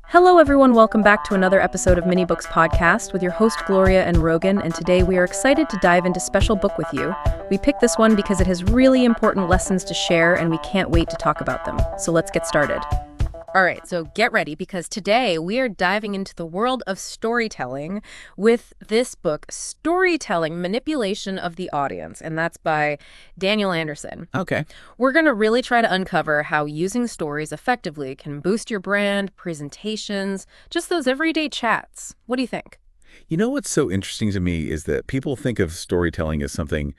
Hello everyone, welcome back to another episode of Mini Books Podcast with your host Gloria and Rogan, and today we are excited to dive into Special Book with you. We picked this one because it has really important lessons to share and we can't wait to talk about them. So let's get started. All right, so get ready because today we are diving into the world of storytelling with this book, Storytelling: Manipulation of the Audience, and that's by Daniel Anderson. Okay. We're going to really try to uncover how using stories effectively can boost your brand, presentations, just those everyday chats. What do you think? You know what's so interesting to me is that people think of storytelling as something,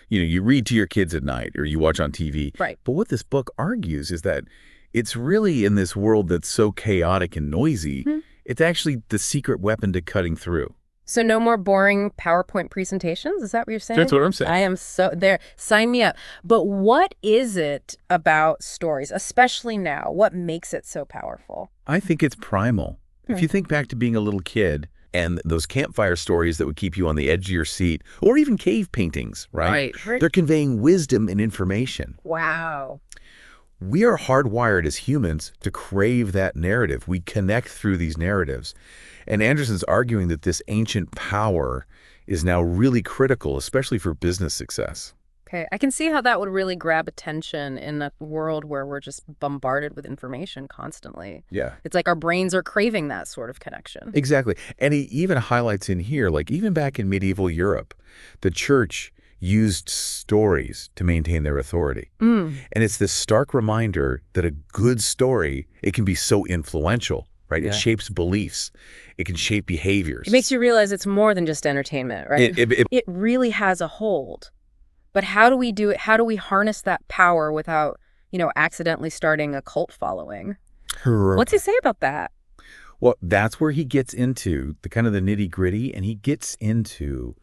you read to your kids at night or you watch on TV. Right. But what this book argues is that it's really in this world that's so chaotic and noisy, it's actually the secret weapon to cutting through. So no more boring PowerPoint presentations? Is that what you're saying? That's what I'm saying. I am so there. Sign me up. But what is it about stories, especially now? What makes it so powerful? I think it's primal. If you think back to being a little kid and those campfire stories that would keep you on the edge of your seat, or even cave paintings, right? They're conveying wisdom and information. Wow. We are hardwired as humans to crave that narrative. We connect through these narratives. And Anderson's arguing that this ancient power is now really critical, especially for business success. Okay, I can see how that would really grab attention in a world where we're just bombarded with information constantly. Yeah. It's like our brains are craving that sort of connection. Exactly. And he even highlights in here, like even back in medieval Europe, the church used stories to maintain their authority. And it's this stark reminder that a good story, it can be so influential, right? Yeah. It shapes beliefs. It can shape behaviors. It makes you realize it's more than just entertainment, right? It really has a hold. But how do we do it? How do we harness that power without, accidentally starting a cult following? What's he say about that? Well, that's where he gets into the kind of the nitty-gritty, and he gets into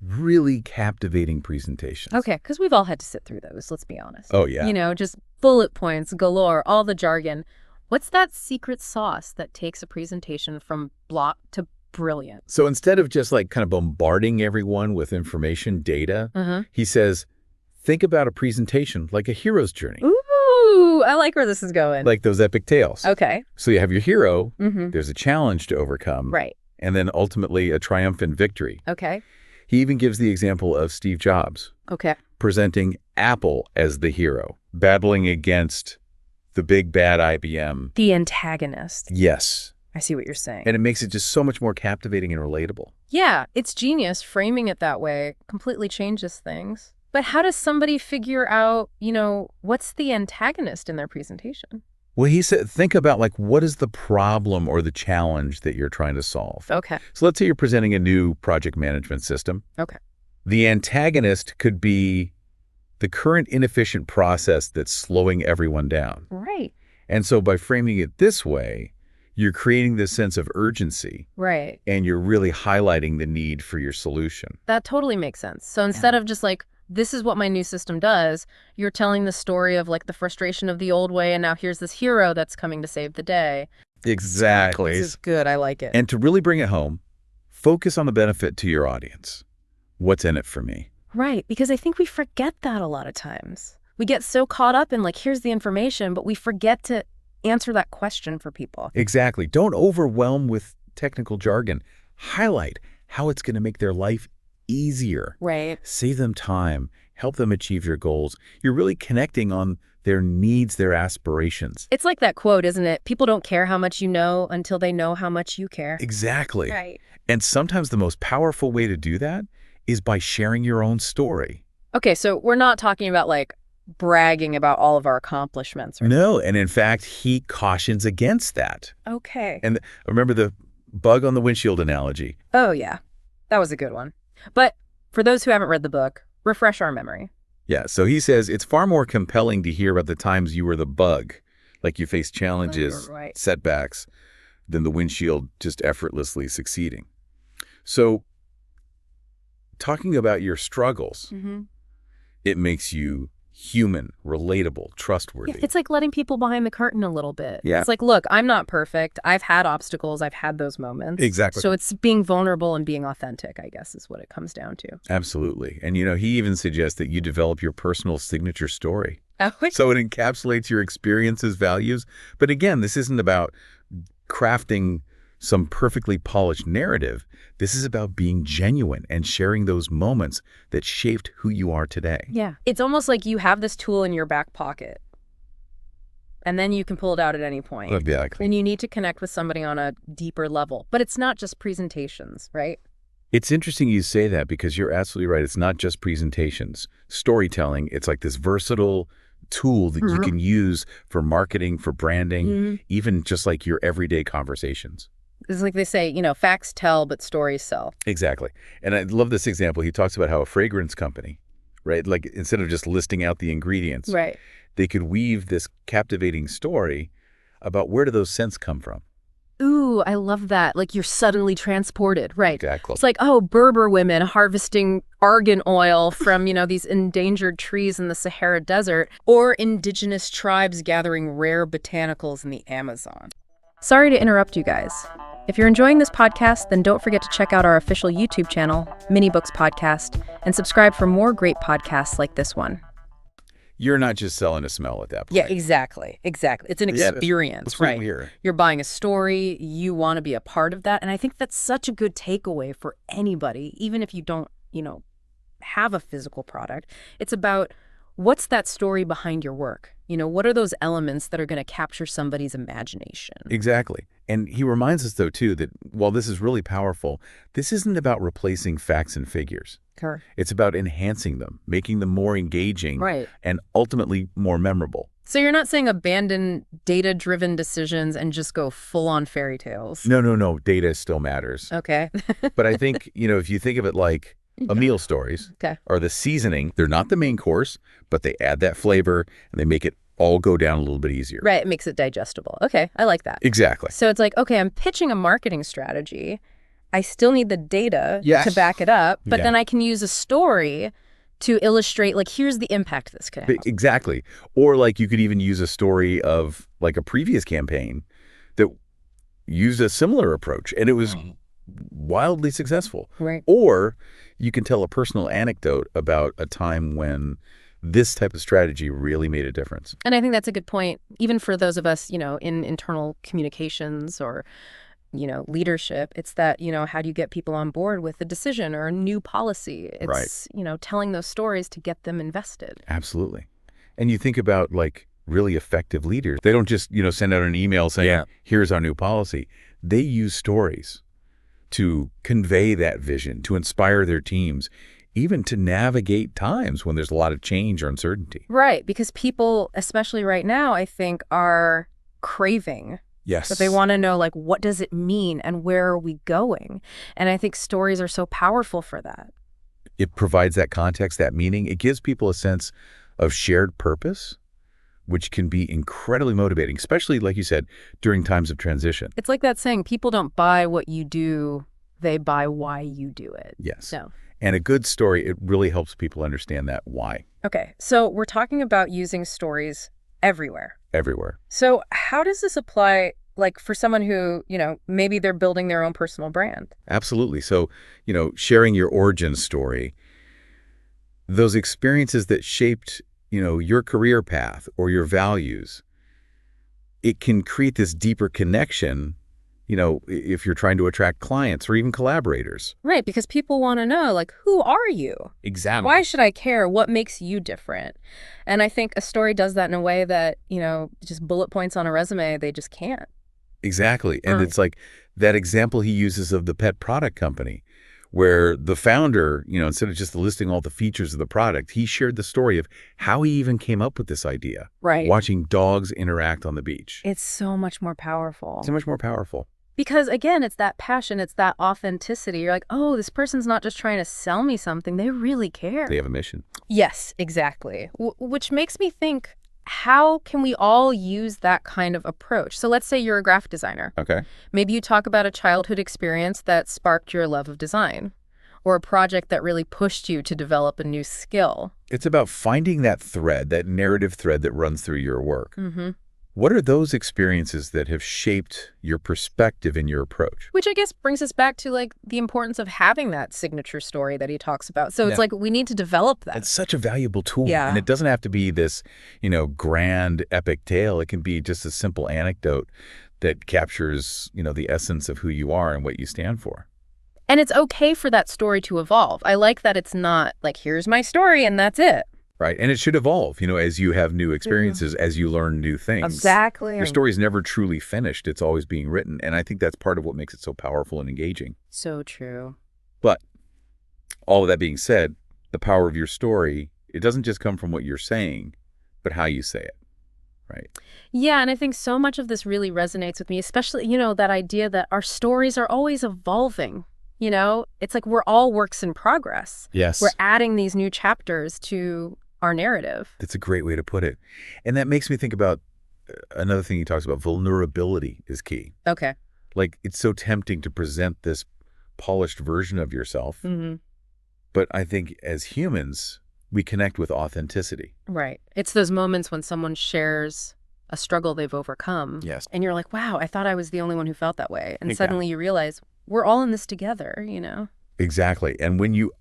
really captivating presentations. Okay, because we've all had to sit through those, let's be honest. Oh, yeah. Just bullet points galore, all the jargon. What's that secret sauce that takes a presentation from blot to brilliant? So instead of just like kind of bombarding everyone with information, data, he says, think about a presentation like a hero's journey. Ooh, I like where this is going. Like those epic tales. Okay. So you have your hero, there's a challenge to overcome. Right. And then ultimately a triumphant victory. Okay. He even gives the example of Steve Jobs. Okay. Presenting Apple as the hero, battling against the big bad IBM. The antagonist. Yes. I see what you're saying. And it makes it just so much more captivating and relatable. Yeah, it's genius. Framing it that way completely changes things. But how does somebody figure out, what's the antagonist in their presentation? Well, he said, think about like, what is the problem or the challenge that you're trying to solve? Okay. So let's say you're presenting a new project management system. Okay. The antagonist could be the current inefficient process that's slowing everyone down. Right. And so by framing it this way, you're creating this sense of urgency. Right. And you're really highlighting the need for your solution. That totally makes sense. So instead of just like, this is what my new system does, you're telling the story of like the frustration of the old way, and now here's this hero that's coming to save the day. Exactly. This is good. I like it. And to really bring it home, focus on the benefit to your audience. What's in it for me? Right, because I think we forget that a lot of times. We get so caught up in like, here's the information, but we forget to answer that question for people. Exactly. Don't overwhelm with technical jargon. Highlight how it's going to make their life easier. Right. Save them time. Help them achieve your goals. You're really connecting on their needs, their aspirations. It's like that quote, isn't it? People don't care how much you know until they know how much you care. Exactly. Right. And sometimes the most powerful way to do that is by sharing your own story. Okay, so we're not talking about like bragging about all of our accomplishments. Right? No, and in fact, he cautions against that. Okay. And remember the bug on the windshield analogy. Oh, yeah. That was a good one. But for those who haven't read the book, refresh our memory. Yeah, so he says it's far more compelling to hear about the times you were the bug, like you faced challenges, setbacks, than the windshield just effortlessly succeeding. So talking about your struggles, it makes you human, relatable, trustworthy. It's like letting people behind the curtain a little bit. Yeah. It's like, look, I'm not perfect. I've had obstacles. I've had those moments. Exactly. So it's being vulnerable and being authentic, I guess, is what it comes down to. Absolutely. And, he even suggests that you develop your personal signature story. Oh, So it encapsulates your experiences, values. But again, this isn't about crafting some perfectly polished narrative. This is about being genuine and sharing those moments that shaped who you are today. yeah. It's almost like you have this tool in your back pocket, and then you can pull it out at any point. Exactly. And you need to connect with somebody on a deeper level. But it's not just presentations, right? It's interesting you say that because you're absolutely right. It's not just presentations. Storytelling, it's like this versatile tool that you can use for marketing, for branding, even just like your everyday conversations. It's like they say, facts tell, but stories sell. Exactly. And I love this example. He talks about how a fragrance company, right, like instead of just listing out the ingredients, Right. they could weave this captivating story about where do those scents come from. Ooh, I love that. Like you're suddenly transported, right? Exactly. It's like, oh, Berber women harvesting argan oil from, these endangered trees in the Sahara Desert, or indigenous tribes gathering rare botanicals in the Amazon. Sorry to interrupt you guys. If you're enjoying this podcast, then don't forget to check out our official YouTube channel, Mini Books Podcast, and subscribe for more great podcasts like this one. You're not just selling a smell at that point. Yeah, exactly. Exactly. It's an experience, right? Here. You're buying a story. You want to be a part of that. And I think that's such a good takeaway for anybody, even if you don't, have a physical product. It's about what's that story behind your work? What are those elements that are going to capture somebody's imagination? Exactly. And he reminds us, though, too, that while this is really powerful, this isn't about replacing facts and figures. Sure. It's about enhancing them, making them more engaging, Right. and ultimately more memorable. So you're not saying abandon data-driven decisions and just go full-on fairy tales? No. Data still matters. Okay. But I think, if you think of it like a meal stories or the seasoning, they're not the main course, but they add that flavor and they make it all go down a little bit easier. Right. It makes it digestible. Okay. I like that. Exactly. So it's like, okay, I'm pitching a marketing strategy. I still need the data Yes. to back it up, but Yeah. then I can use a story to illustrate, like, here's the impact this could have. Exactly. Or like you could even use a story of like a previous campaign that used a similar approach and it was wildly successful. Right. Or you can tell a personal anecdote about a time when this type of strategy really made a difference. And I think that's a good point, even for those of us, in internal communications or, leadership. It's that, how do you get people on board with a decision or a new policy? It's, telling those stories to get them invested. Absolutely. And you think about like really effective leaders. They don't just, send out an email saying, here's our new policy. They use stories to convey that vision, to inspire their teams, even to navigate times when there's a lot of change or uncertainty. Right. Because people, especially right now, I think are craving. Yes. But they want to know, like, what does it mean and where are we going? And I think stories are so powerful for that. It provides that context, that meaning. It gives people a sense of shared purpose, which can be incredibly motivating, especially, like you said, during times of transition. It's like that saying, people don't buy what you do, they buy why you do it. Yes. So. And a good story, it really helps people understand that why. Okay, so we're talking about using stories everywhere. Everywhere. So how does this apply, like, for someone who, maybe they're building their own personal brand? Absolutely. So, sharing your origin story, those experiences that shaped, your career path or your values, it can create this deeper connection, if you're trying to attract clients or even collaborators. Right, because people want to know, like, who are you? Exactly. Why should I care? What makes you different? And I think a story does that in a way that, just bullet points on a resume, they just can't. Exactly. And it's like that example he uses of the pet product company where the founder, instead of just listing all the features of the product, he shared the story of how he even came up with this idea. Right. Watching dogs interact on the beach. It's so much more powerful. So much more powerful. Because, again, it's that passion, it's that authenticity. You're like, oh, this person's not just trying to sell me something. They really care. They have a mission. Yes, exactly. Which makes me think, how can we all use that kind of approach? So let's say you're a graphic designer. Okay. Maybe you talk about a childhood experience that sparked your love of design, or a project that really pushed you to develop a new skill. It's about finding that thread, that narrative thread that runs through your work. Mm-hmm. What are those experiences that have shaped your perspective and your approach? Which I guess brings us back to like the importance of having that signature story that he talks about. So it's like we need to develop that. It's such a valuable tool. Yeah. And it doesn't have to be this, grand epic tale. It can be just a simple anecdote that captures, the essence of who you are and what you stand for. And it's okay for that story to evolve. I like that it's not like, here's my story and that's it. Right. And it should evolve, as you have new experiences, as you learn new things. Exactly. Your story's never truly finished. It's always being written. And I think that's part of what makes it so powerful and engaging. So true. But all of that being said, the power of your story, it doesn't just come from what you're saying, but how you say it. Right. Yeah, and I think so much of this really resonates with me, especially, that idea that our stories are always evolving. It's like we're all works in progress. Yes. We're adding these new chapters to our narrative. That's a great way to put it. And that makes me think about another thing he talks about. Vulnerability is key. Okay. Like, it's so tempting to present this polished version of yourself. Mm-hmm. But I think as humans, we connect with authenticity. Right. It's those moments when someone shares a struggle they've overcome. Yes. And you're like, wow, I thought I was the only one who felt that way. And Exactly. Suddenly you realize we're all in this together, Exactly. And when you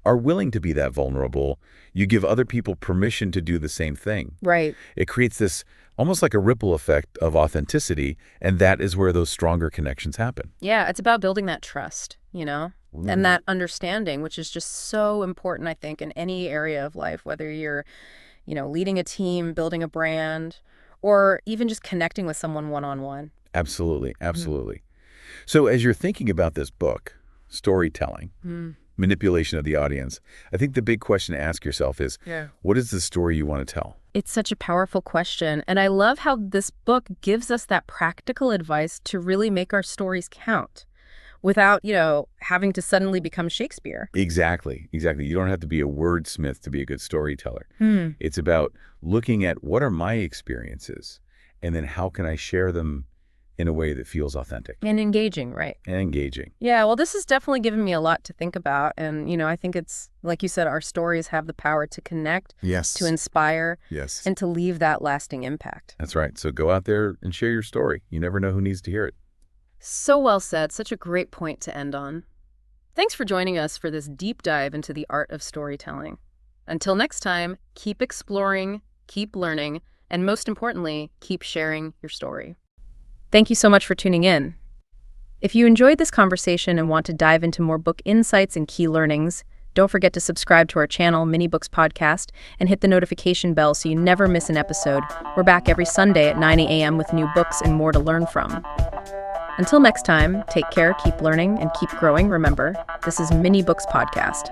are willing to be that vulnerable, you give other people permission to do the same thing. Right. It creates this almost like a ripple effect of authenticity, and that is where those stronger connections happen. Yeah, it's about building that trust, and that understanding, which is just so important, I think, in any area of life, whether you're, leading a team, building a brand, or even just connecting with someone one-on-one. Absolutely. Absolutely. So as you're thinking about this book, storytelling, manipulation of the audience, I think the big question to ask yourself is, what is the story you want to tell? It's such a powerful question. And I love how this book gives us that practical advice to really make our stories count without, having to suddenly become Shakespeare. Exactly. Exactly. You don't have to be a wordsmith to be a good storyteller. It's about looking at what are my experiences and then how can I share them in a way that feels authentic. And engaging, right? And engaging. Yeah, well, this has definitely given me a lot to think about. And, I think it's, like you said, our stories have the power to connect, Yes. to inspire, Yes. and to leave that lasting impact. That's right. So go out there and share your story. You never know who needs to hear it. So well said. Such a great point to end on. Thanks for joining us for this deep dive into the art of storytelling. Until next time, keep exploring, keep learning, and most importantly, keep sharing your story. Thank you so much for tuning in. If you enjoyed this conversation and want to dive into more book insights and key learnings, don't forget to subscribe to our channel, Mini Books Podcast, and hit the notification bell so you never miss an episode. We're back every Sunday at 9 a.m. with new books and more to learn from. Until next time, take care, keep learning, and keep growing. Remember, this is Mini Books Podcast.